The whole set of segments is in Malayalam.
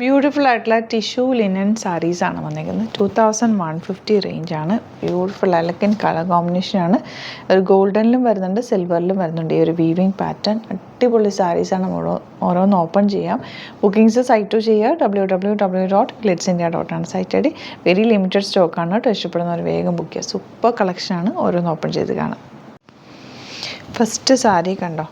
ബ്യൂട്ടിഫുൾ ആയിട്ടുള്ള ടിഷ്യൂ ലിനൻ സാരീസാണ് വന്നിരിക്കുന്നത്. 2150 റേഞ്ചാണ്. ബ്യൂട്ടിഫുൾ എലഗൻറ്റ് കളർ കോമ്പിനേഷനാണ്. ഒരു ഗോൾഡനിലും വരുന്നുണ്ട്, സിൽവറിലും വരുന്നുണ്ട്. ഈ ഒരു വീവിങ് പാറ്റേൺ അടിപൊളി സാരീസാണ്. ഓരോന്ന് ഓപ്പൺ ചെയ്യാം. ബുക്കിംഗ്സ് സൈറ്റ് ചെയ്യുക www.glitzindia.ആണ് site I D. Very limited സ്റ്റോക്കാണ് കേട്ടോ. ഇഷ്ടപ്പെടുന്നവർ വേഗം ബുക്ക് ചെയ്യുക. സൂപ്പർ കളക്ഷനാണ്. ഓരോന്ന് ഓപ്പൺ ചെയ്ത് കാണാം. ഫസ്റ്റ് സാരി കണ്ടോ,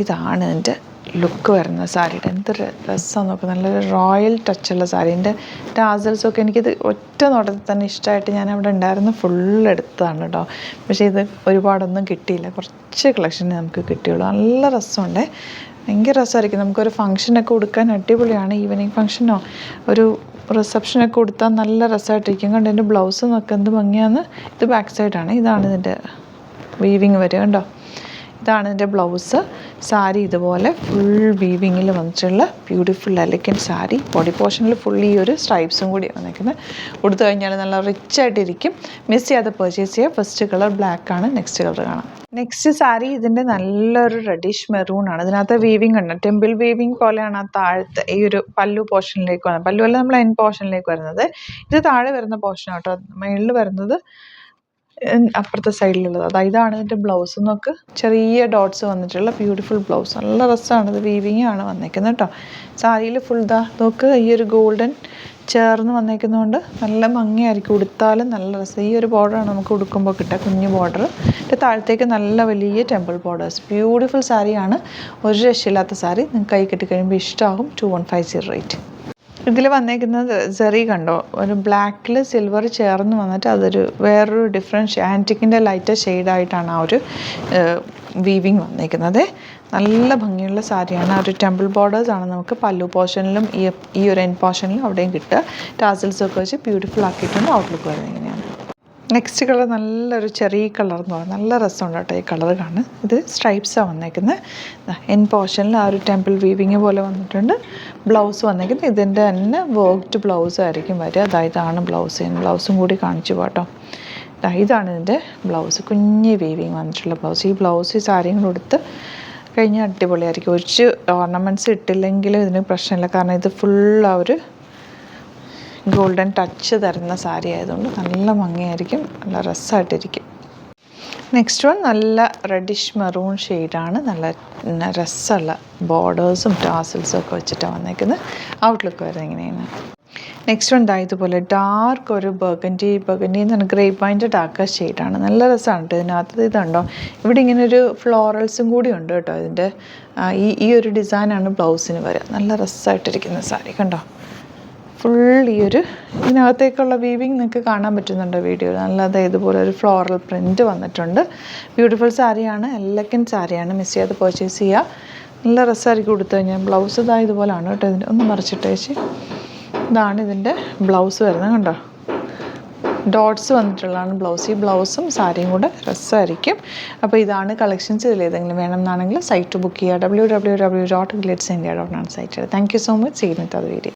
ഇതാണ് ഇതിൻ്റെ ലുക്ക് വരുന്ന സാരിയുടെ. എന്ത് രസം നോക്കുക, നല്ലൊരു റോയൽ ടച്ചുള്ള സാരീൻ്റെ ടാസൽസൊക്കെ എനിക്കിത് ഒറ്റ നോട്ടത്തിൽ തന്നെ ഇഷ്ടമായിട്ട് ഞാൻ അവിടെ ഉണ്ടായിരുന്നു ഫുൾ എടുത്തതാണ് കേട്ടോ. പക്ഷേ ഇത് ഒരുപാടൊന്നും കിട്ടിയില്ല, കുറച്ച് കളക്ഷനെ നമുക്ക് കിട്ടിയുള്ളൂ. നല്ല രസമുണ്ട്, ഭയങ്കര രസമായിരിക്കും. നമുക്കൊരു ഫംഗ്ഷനൊക്കെ കൊടുക്കാൻ അടിപൊളിയാണ്. ഈവനിങ് ഫംഗ്ഷനോ ഒരു റിസപ്ഷനൊക്കെ കൊടുത്താൽ നല്ല രസമായിട്ടിരിക്കും. കണ്ട് എൻ്റെ ബ്ലൗസ് നോക്കുക എന്ത് ഭംഗിയാന്ന്. ഇത് ബാക്ക് സൈഡാണ്. ഇതാണ് ഇതിൻ്റെ വീവിങ് വരിക കണ്ടോ. ഇതാണ് ഇതിൻ്റെ ബ്ലൗസ്. സാരി ഇതുപോലെ ഫുൾ വീവിങ്ങിൽ വന്നിട്ടുള്ള ബ്യൂട്ടിഫുൾ എലഗൻറ്റ് സാരി. ബോഡി പോർഷനിൽ ഫുൾ ഈ ഒരു സ്ട്രൈപ്സും കൂടി വന്നിരിക്കുന്നത്. കൊടുത്തു കഴിഞ്ഞാൽ നല്ല റിച്ച് ആയിട്ടിരിക്കും. മിസ് ചെയ്യാതെ പർച്ചേസ് ചെയ്യുക. ഫസ്റ്റ് കളർ ബ്ലാക്ക് ആണ്. നെക്സ്റ്റ് കളർ കാണാം. നെക്സ്റ്റ് സാരി ഇതിൻ്റെ നല്ലൊരു റെഡിഷ് മെറൂൺ ആണ്. ഇതിനകത്ത് വീവിങ് ഉണ്ട്, ടെമ്പിൾ വീവിങ് പോലെയാണ് ആ താഴത്തെ ഈ ഒരു പല്ലു പോർഷനിലേക്ക് വരുന്നത്. പല്ലു അല്ല, നമ്മൾ എൻ പോർഷനിലേക്ക് വരുന്നത്. ഇത് താഴെ വരുന്ന പോർഷൻ കേട്ടോ. മുകളിൽ വരുന്നത് അപ്പുറത്തെ സൈഡിലുള്ളത്. അതായത് ഇതാണ് ഇതിൻ്റെ ബ്ലൗസ്. നോക്ക്, ചെറിയ ഡോട്ട്സ് വന്നിട്ടുള്ള ബ്യൂട്ടിഫുൾ ബ്ലൗസ്. നല്ല രസമാണ്. ഇത് വീവിങ് ആണ് വന്നേക്കുന്നത് കേട്ടോ. സാരിയിൽ ഫുൾ നോക്ക്, ഈ ഒരു ഗോൾഡൻ ചേർന്ന് വന്നേക്കുന്നതുകൊണ്ട് നല്ല ഭംഗിയായിരിക്കും. ഉടുത്താലും നല്ല രസം. ഈ ഒരു ബോർഡറാണ് നമുക്ക് ഉടുക്കുമ്പോൾ കിട്ടുക, കുഞ്ഞു ബോർഡർ. ഇതിൻ്റെ താഴത്തേക്ക് നല്ല വലിയ ടെമ്പിൾ ബോർഡേഴ്സ്. ബ്യൂട്ടിഫുൾ സാരിയാണ്. ഒരു രക്ഷയില്ലാത്ത സാരി. നിങ്ങൾക്ക് കൈ കെട്ടി കഴിയുമ്പോൾ ഇഷ്ടമാകും. 2150 റേറ്റ്. ഇതിൽ വന്നേക്കുന്നത് സെറി കണ്ടോ, ഒരു ബ്ലാക്കിൽ സിൽവർ ചേർന്ന് വന്നിട്ട് അതൊരു വേറൊരു ഡിഫറെൻറ്റ് ആൻറ്റിക്കിൻ്റെ ലൈറ്റർ ഷെയ്ഡായിട്ടാണ് ആ ഒരു വീവിങ് വന്നേക്കുന്നത്. നല്ല ഭംഗിയുള്ള സാരിയാണ്. ആ ഒരു ടെമ്പിൾ ബോർഡേഴ്സാണ് നമുക്ക് പല്ലു പോർഷനിലും ഈ ഒരു എൻ പോർഷനിലും അവിടെയും കിട്ടുക. ടാസിൽസൊക്കെ വെച്ച് ബ്യൂട്ടിഫുൾ ആക്കിയിട്ടുണ്ട്. ഔട്ട്ലുക്ക് വരുന്നത് ഇങ്ങനെയാണ്. നെക്സ്റ്റ് കളർ നല്ലൊരു ചെറിയ കളർ എന്ന് പറയുന്നത് നല്ല രസമുണ്ട് കേട്ടോ. ഈ കളർ കാണും. ഇത് സ്ട്രൈപ്സാണ് വന്നേക്കുന്നത്. എൻ പോർഷനിൽ ആ ഒരു ടെമ്പിൾ വീവിങ് പോലെ വന്നിട്ടുണ്ട്. ബ്ലൗസ് വന്നേക്കുന്നത് ഇതിൻ്റെ തന്നെ വർക്ക്ഡ് ബ്ലൗസ് ആയിരിക്കും വരിക. അതായതാണ് ബ്ലൗസ്. ബ്ലൗസും കൂടി കാണിച്ചു പോട്ടോ. ഇതാണ് ഇതിൻ്റെ ബ്ലൗസ്. കുഞ്ഞ് വീവിങ് വന്നിട്ടുള്ള ബ്ലൗസ്. ഈ ബ്ലൗസ് ഈ സാരിയും കൂടെ കൊടുത്ത് കഴിഞ്ഞാൽ അടിപൊളിയായിരിക്കും. ഒരു ഓർണമെൻറ്റ്സ് ഇട്ടില്ലെങ്കിലും ഇതിന് പ്രശ്നമില്ല. കാരണം ഇത് ഫുൾ ആ ഒരു ഗോൾഡൻ ടച്ച് തരുന്ന സാരി ആയതുകൊണ്ട് നല്ല ഭംഗിയായിരിക്കും, നല്ല രസമായിട്ടിരിക്കും. നെക്സ്റ്റ് വൺ നല്ല റെഡിഷ് മെറൂൺ ഷെയ്ഡാണ്. നല്ല രസമുള്ള ബോർഡേഴ്സും ടാസിൽസും ഒക്കെ വെച്ചിട്ടാണ് വന്നേക്കുന്നത്. ഔട്ട്ലുക്ക് വരുന്നത് ഇങ്ങനെയാണ്. നെക്സ്റ്റ് വൺ ഇതുപോലെ ഡാർക്ക് ഒരു ബർഗൻഡി എന്ന് പറഞ്ഞാൽ ഗ്രേപ്പ് വൈൻ്റെ ഡാർക്ക് ഷെയ്ഡാണ്. നല്ല രസമാണ് കേട്ടോ. ഇതിനകത്ത് ഇതുണ്ടോ, ഇവിടെ ഇങ്ങനെ ഒരു ഫ്ലോറൽസും കൂടി ഉണ്ട് കേട്ടോ. ഇതിൻ്റെ ഈ ഒരു ഡിസൈനാണ് ബ്ലൗസിന് വരിക. നല്ല രസമായിട്ടിരിക്കുന്ന സാരി കണ്ടോ. ഫുൾ ഈ ഒരു ഇതിനകത്തേക്കുള്ള വീവിങ് നിങ്ങൾക്ക് കാണാൻ പറ്റുന്നുണ്ട് വീഡിയോയിൽ. നല്ലത് ഇതുപോലെ ഒരു ഫ്ലോറൽ പ്രിൻറ്റ് വന്നിട്ടുണ്ട്. ബ്യൂട്ടിഫുൾ സാരിയാണ്, എലഗൻറ്റ് സാരിയാണ്. മിസ് ചെയ്യാതെ പർച്ചേസ് ചെയ്യുക. നല്ല രസമായിരിക്കും കൊടുത്തു കഴിഞ്ഞാൽ. ബ്ലൗസ് ഇതുപോലെയാണ് കേട്ടോ. ഇതിൻ്റെ ഒന്ന് മറിച്ചിട്ടേച്ച് ഇതാണ് ഇതിൻ്റെ ബ്ലൗസ് വരുന്നത് കണ്ടോ. ഡോട്ട്സ് വന്നിട്ടുള്ളതാണ് ബ്ലൗസ്. ഈ ബ്ലൗസും സാരിയും കൂടെ രസമായിരിക്കും. അപ്പോൾ ഇതാണ് കളക്ഷൻസ്. ഇതിലേതെങ്കിലും വേണമെന്നാണെങ്കിൽ സൈറ്റ് ബുക്ക് ചെയ്യുക. www.glitzindia.ആണ് site. Thank you so much. See you with other video.